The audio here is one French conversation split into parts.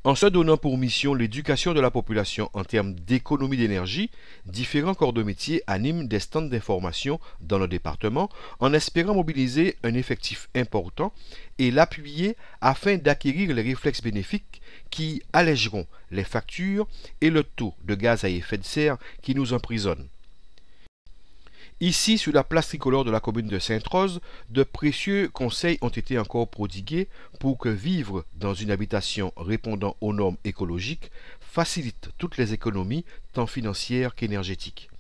En se donnant pour mission l'éducation de la population en termes d'économie d'énergie, différents corps de métier animent des stands d'information dans le département en espérant mobiliser un effectif important et l'appuyer afin d'acquérir les réflexes bénéfiques qui allégeront les factures et le taux de gaz à effet de serre qui nous emprisonne. Ici, sur la place tricolore de la commune de Sainte-Rose, de précieux conseils ont été encore prodigués pour que vivre dans une habitation répondant aux normes écologiques facilite toutes les économies, tant financières qu'énergétiques.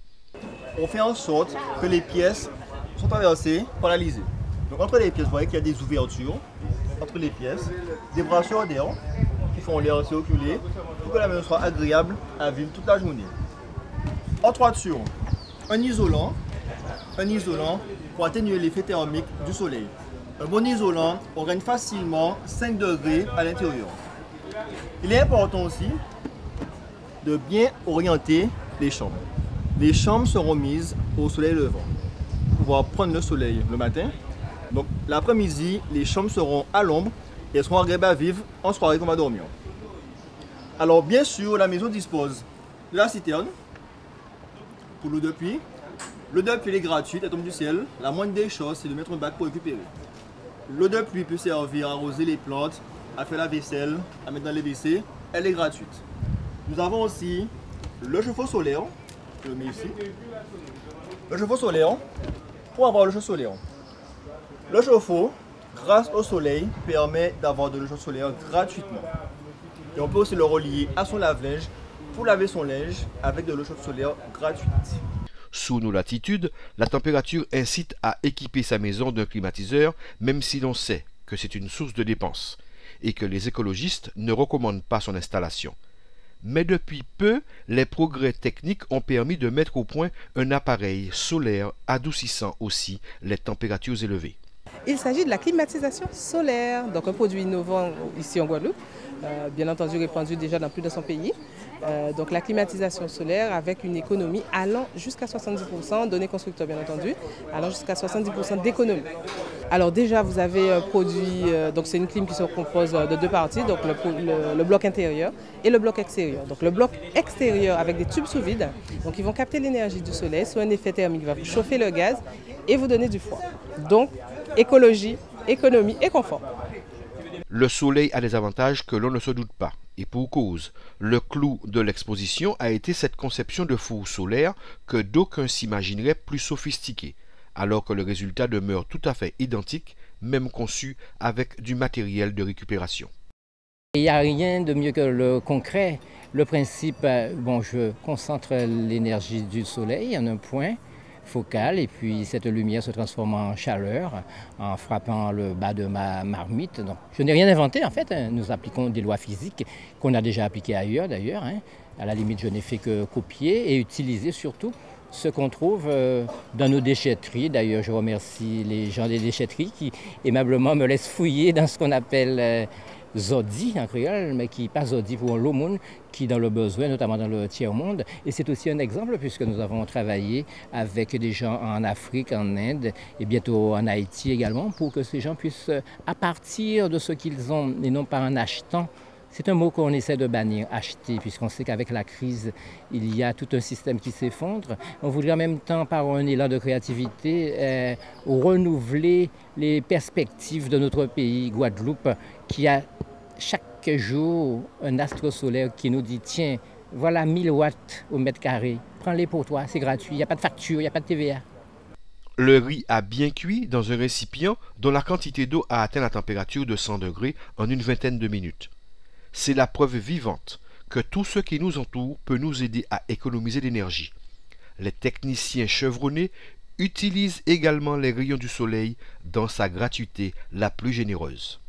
On fait en sorte que les pièces sont traversées par la lisée. Donc entre les pièces, vous voyez qu'il y a des ouvertures, entre les pièces, des brasseurs d'air qui font l'air circuler pour que la maison soit agréable à vivre toute la journée. En toiture, un isolant pour atténuer l'effet thermique du soleil. Un bon isolant, on gagne facilement 5 degrés à l'intérieur. Il est important aussi de bien orienter les chambres. Les chambres seront mises au soleil levant pour pouvoir prendre le soleil le matin. Donc l'après-midi, les chambres seront à l'ombre et elles seront agréables à vivre en soirée qu'on va dormir. Alors bien sûr, la maison dispose de la citerne pour l'eau de pluie. L'eau de pluie est gratuite, elle tombe du ciel. La moindre des choses, c'est de mettre un bac pour récupérer. L'eau de pluie peut servir à arroser les plantes, à faire la vaisselle, à mettre dans les WC. Elle est gratuite. Nous avons aussi le chauffe-eau solaire. Je le mets ici. Le chauffe-eau solaire. Pour avoir le chauffe-eau solaire, le chauffe-eau, grâce au soleil, permet d'avoir de l'eau chaude solaire gratuitement. Et on peut aussi le relier à son lave-linge pour laver son linge avec de l'eau chaude solaire gratuite. Sous nos latitudes, la température incite à équiper sa maison d'un climatiseur, même si l'on sait que c'est une source de dépenses et que les écologistes ne recommandent pas son installation. Mais depuis peu, les progrès techniques ont permis de mettre au point un appareil solaire adoucissant aussi les températures élevées. Il s'agit de la climatisation solaire, donc un produit innovant ici en Guadeloupe, bien entendu répandu déjà dans plus de 100 pays. Donc la climatisation solaire avec une économie allant jusqu'à 70%, données constructeurs bien entendu, allant jusqu'à 70% d'économie. Alors déjà vous avez un produit, donc c'est une clim qui se compose de deux parties, donc le bloc intérieur et le bloc extérieur. Donc le bloc extérieur avec des tubes sous vide, donc ils vont capter l'énergie du soleil sous un effet thermique qui va vous chauffer le gaz et vous donner du froid. Donc écologie, économie et confort. Le soleil a des avantages que l'on ne se doute pas, et pour cause. Le clou de l'exposition a été cette conception de four solaire que d'aucuns s'imagineraient plus sophistiquée, alors que le résultat demeure tout à fait identique, même conçu avec du matériel de récupération. Il n'y a rien de mieux que le concret. Le principe, je concentre l'énergie du soleil en un point focal et puis cette lumière se transforme en chaleur en frappant le bas de ma marmite. Donc, je n'ai rien inventé en fait, nous appliquons des lois physiques qu'on a déjà appliquées ailleurs d'ailleurs. À la limite, je n'ai fait que copier et utiliser surtout ce qu'on trouve dans nos déchetteries. D'ailleurs, je remercie les gens des déchetteries qui aimablement me laissent fouiller dans ce qu'on appelle Zodi en créole, mais qui pas Zodi pour l'aumône, qui dans le besoin, notamment dans le tiers-monde. Et c'est aussi un exemple puisque nous avons travaillé avec des gens en Afrique, en Inde et bientôt en Haïti également pour que ces gens puissent, à partir de ce qu'ils ont et non pas en achetant, c'est un mot qu'on essaie de bannir, acheter, puisqu'on sait qu'avec la crise, il y a tout un système qui s'effondre. On voudrait en même temps, par un élan de créativité, renouveler les perspectives de notre pays, Guadeloupe, qui a chaque jour un astre solaire qui nous dit « Tiens, voilà 1000 watts au mètre carré, prends-les pour toi, c'est gratuit, il n'y a pas de facture, il n'y a pas de TVA. » Le riz a bien cuit dans un récipient dont la quantité d'eau a atteint la température de 100 degrés en une vingtaine de minutes. C'est la preuve vivante que tout ce qui nous entoure peut nous aider à économiser l'énergie. Les techniciens chevronnés utilisent également les rayons du soleil dans sa gratuité la plus généreuse.